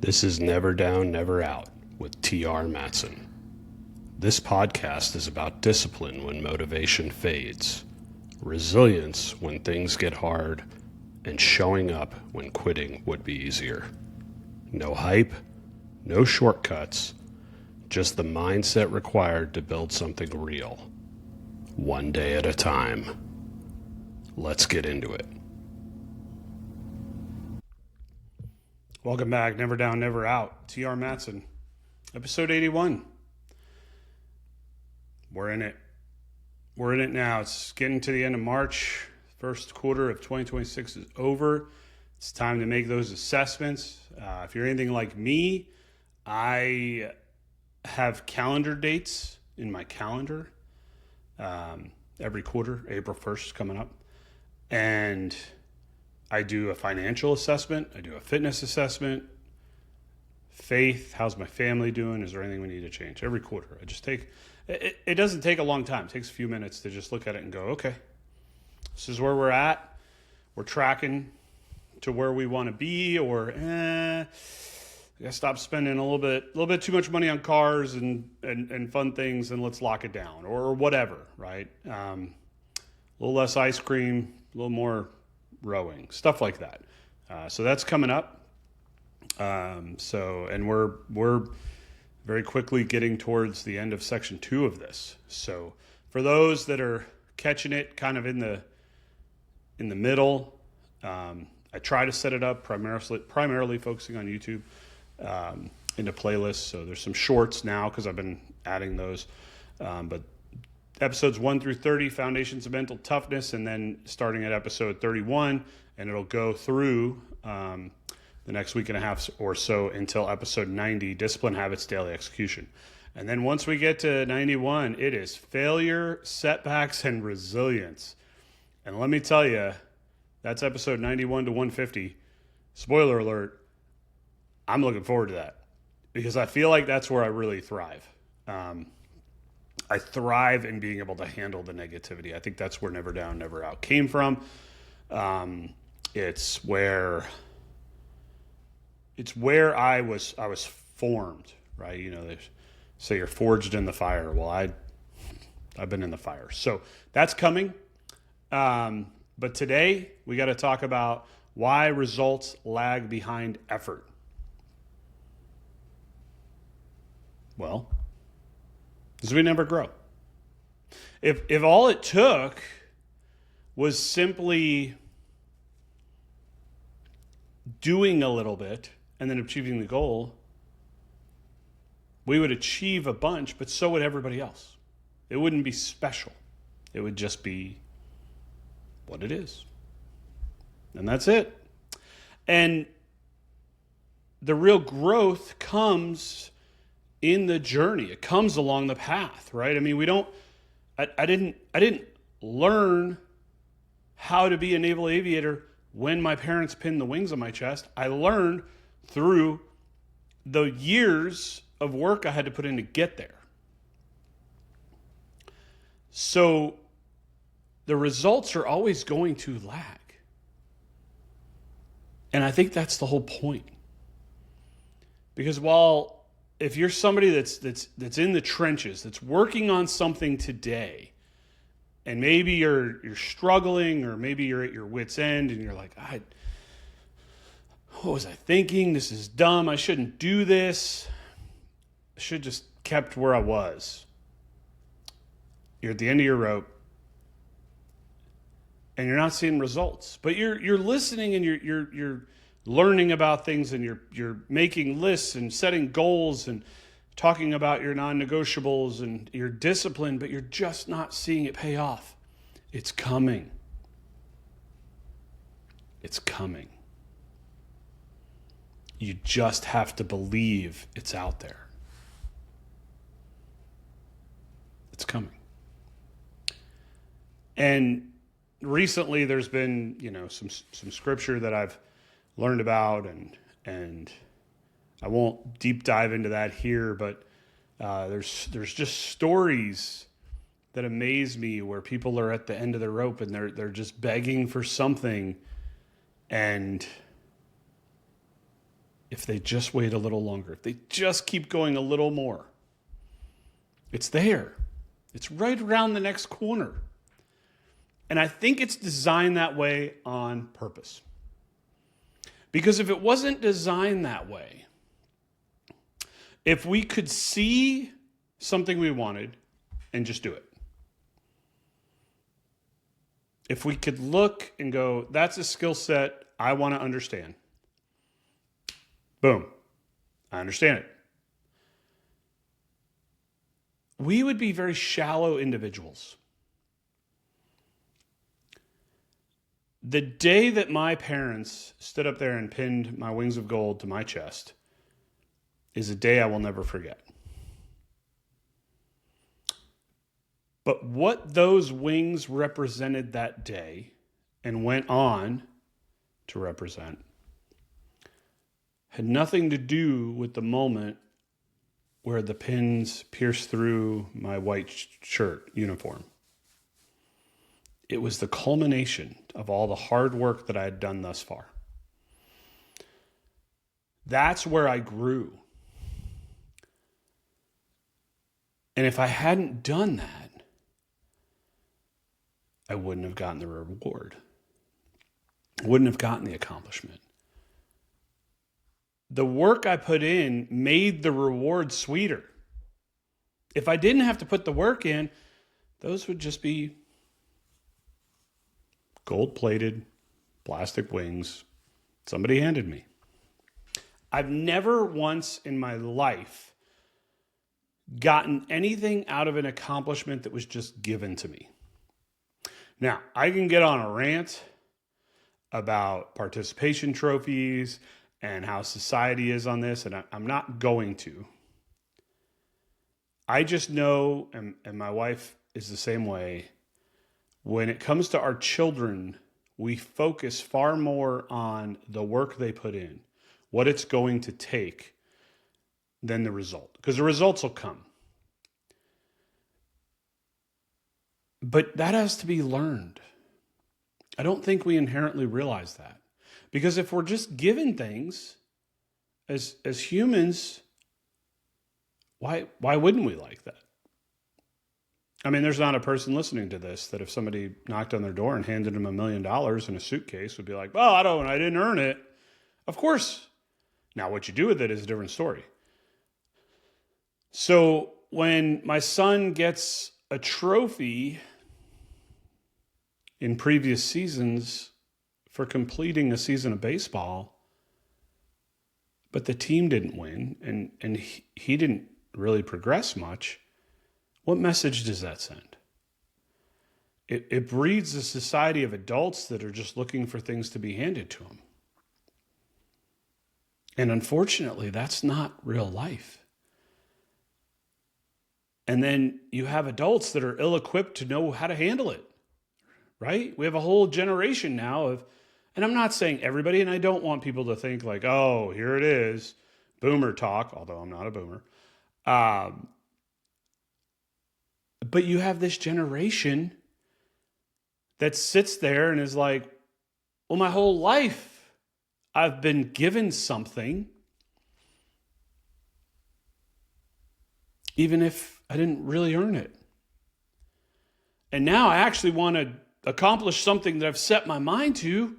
This is Never Down, Never Out with T.R. Matson. This podcast is about discipline when motivation fades, resilience when things get hard, and showing up when quitting would be easier. No hype, no shortcuts, just the mindset required to build something real. One day at a time. Let's get into it. Welcome back, Never Down, Never Out. T.R. Matson, episode 81. We're in it. We're in it now. It's getting to the end of March. First quarter of 2026 is over. It's time to make those assessments. If you're anything like me, I have calendar dates in my calendar every quarter. April 1st coming up. And I do a financial assessment. I do a fitness assessment. Faith, how's my family doing? Is there anything we need to change? Every quarter. I just take, it doesn't take a long time. It takes a few minutes to just look at it and go, okay, this is where we're at. We're tracking to where we want to be, or I gotta stop spending a little bit too much money on cars and fun things, and let's lock it down, or whatever, right? A little less ice cream, a little more rowing, stuff like that. So that's coming up. And we're very quickly getting towards the end of section 2 of this. So for those that are catching it kind of in the middle, I try to set it up primarily focusing on YouTube, into playlists. So there's some shorts now because I've been adding those. But episodes 1 through 30, Foundations of Mental Toughness, and then starting at episode 31, and it'll go through the next week and a half or so until episode 90, Discipline, Habits, Daily Execution. And then once we get to 91, it is failure, setbacks, and resilience. And let me tell you, that's episode 91 to 150. Spoiler alert, I'm looking forward to that because I feel like that's where I really thrive. I thrive in being able to handle the negativity. I think that's where Never Down, Never Out came from. It's where I was formed, right? You know, they say you're forged in the fire. Well, I've been in the fire. So that's coming. But today we got to talk about why results lag behind effort. Well, because we never grow. If all it took was simply doing a little bit and then achieving the goal, we would achieve a bunch, but so would everybody else. It wouldn't be special. It would just be what it is. And that's it. And the real growth comes in the journey. It comes along the path, right? I mean, I didn't learn how to be a naval aviator when my parents pinned the wings on my chest. I learned through the years of work I had to put in to get there. So the results are always going to lag. And I think that's the whole point. Because if you're somebody that's in the trenches, that's working on something today, and maybe you're struggling, or maybe you're at your wit's end and you're like, what was I thinking? This is dumb. I shouldn't do this. I should just kept where I was. You're at the end of your rope and you're not seeing results, but you're listening and you're learning about things, and you're making lists and setting goals and talking about your non-negotiables and your discipline, but you're just not seeing it pay off. It's coming. It's coming. You just have to believe it's out there. It's coming. And recently there's been, some scripture that I've learned about, and I won't deep dive into that here, but there's just stories that amaze me where people are at the end of the rope and they're just begging for something, and if they just wait a little longer, if they just keep going a little more. It's there. It's right around the next corner. And I think it's designed that way on purpose. Because if it wasn't designed that way, if we could see something we wanted and just do it, if we could look and go, that's a skill set I want to understand. Boom. I understand it. We would be very shallow individuals. The day that my parents stood up there and pinned my wings of gold to my chest is a day I will never forget. But what those wings represented that day and went on to represent had nothing to do with the moment where the pins pierced through my white shirt uniform. It was the culmination of all the hard work that I had done thus far. That's where I grew. And if I hadn't done that, I wouldn't have gotten the reward. I wouldn't have gotten the accomplishment. The work I put in made the reward sweeter. If I didn't have to put the work in, those would just be gold-plated plastic wings somebody handed me. I've never once in my life gotten anything out of an accomplishment that was just given to me. Now, I can get on a rant about participation trophies and how society is on this, and I'm not going to. I just know, and my wife is the same way, when it comes to our children, we focus far more on the work they put in, what it's going to take, than the result. Because the results will come. But that has to be learned. I don't think we inherently realize that. Because if we're just given things as humans, why wouldn't we like that? I mean, there's not a person listening to this that if somebody knocked on their door and handed them $1 million in a suitcase would be like, well, I didn't earn it. Of course. Now, what you do with it is a different story. So when my son gets a trophy in previous seasons for completing a season of baseball, but the team didn't win and he didn't really progress much, what message does that send? It breeds a society of adults that are just looking for things to be handed to them. And unfortunately, that's not real life. And then you have adults that are ill-equipped to know how to handle it, right? We have a whole generation now of, and I'm not saying everybody, and I don't want people to think like, oh, here it is, boomer talk, although I'm not a boomer. But you have this generation that sits there and is like, well, my whole life I've been given something, even if I didn't really earn it. And now I actually want to accomplish something that I've set my mind to,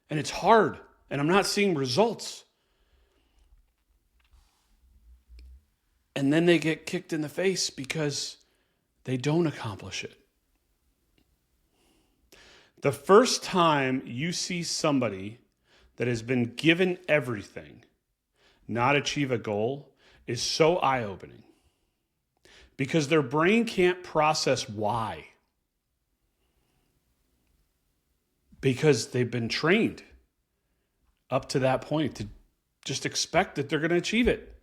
and it's hard, and I'm not seeing results. And then they get kicked in the face because they don't accomplish it. The first time you see somebody that has been given everything not achieve a goal is so eye-opening because their brain can't process why. Because they've been trained up to that point to just expect that they're going to achieve it.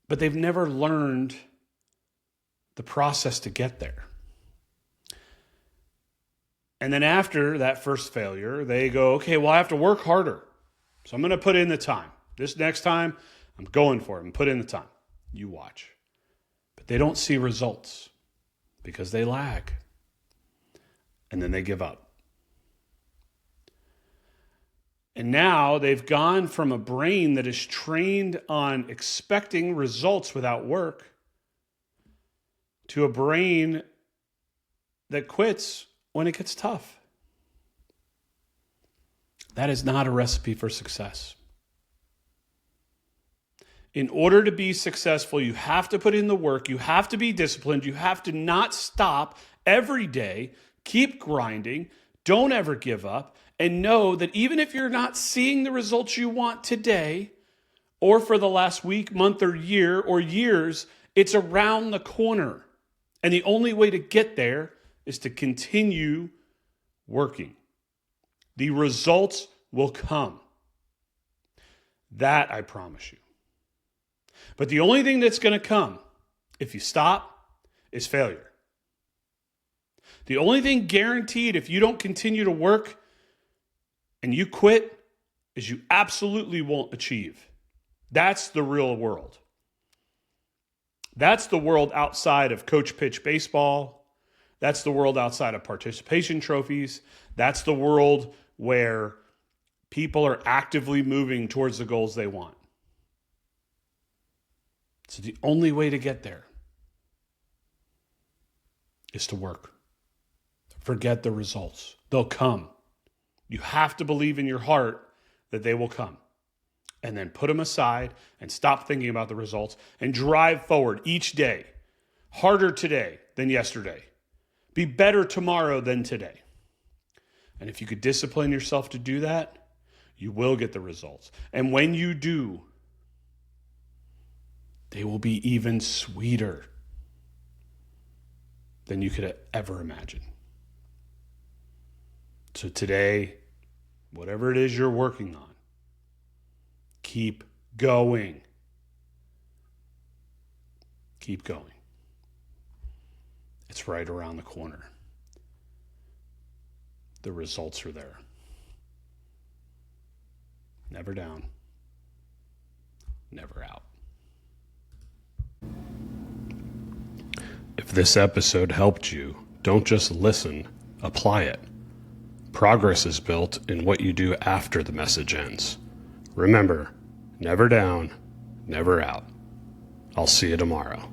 But they've never learned the process to get there. And then after that first failure, they go, okay, well, I have to work harder. So I'm going to put in the time. This next time, I'm going for it and put in the time. You watch. But they don't see results because they lag. And then they give up. And now they've gone from a brain that is trained on expecting results without work to a brain that quits when it gets tough. That is not a recipe for success. In order to be successful, you have to put in the work. You have to be disciplined. You have to not stop every day. Keep grinding. Don't ever give up. And know that even if you're not seeing the results you want today, or for the last week, month, or year, or years, it's around the corner. And the only way to get there is to continue working. The results will come. That I promise you. But the only thing that's going to come if you stop is failure. The only thing guaranteed if you don't continue to work and you quit is you absolutely won't achieve. That's the real world. That's the world outside of coach pitch baseball. That's the world outside of participation trophies. That's the world where people are actively moving towards the goals they want. So the only way to get there is to work. Forget the results. They'll come. You have to believe in your heart that they will come. And then put them aside and stop thinking about the results and drive forward each day. Harder today than yesterday. Be better tomorrow than today. And if you could discipline yourself to do that, you will get the results. And when you do, they will be even sweeter than you could ever imagine. So today, whatever it is you're working on, keep going. Keep going. It's right around the corner. The results are there. Never down, never out. If this episode helped you, don't just listen, apply it. Progress is built in what you do after the message ends. Remember, never down, never out. I'll see you tomorrow.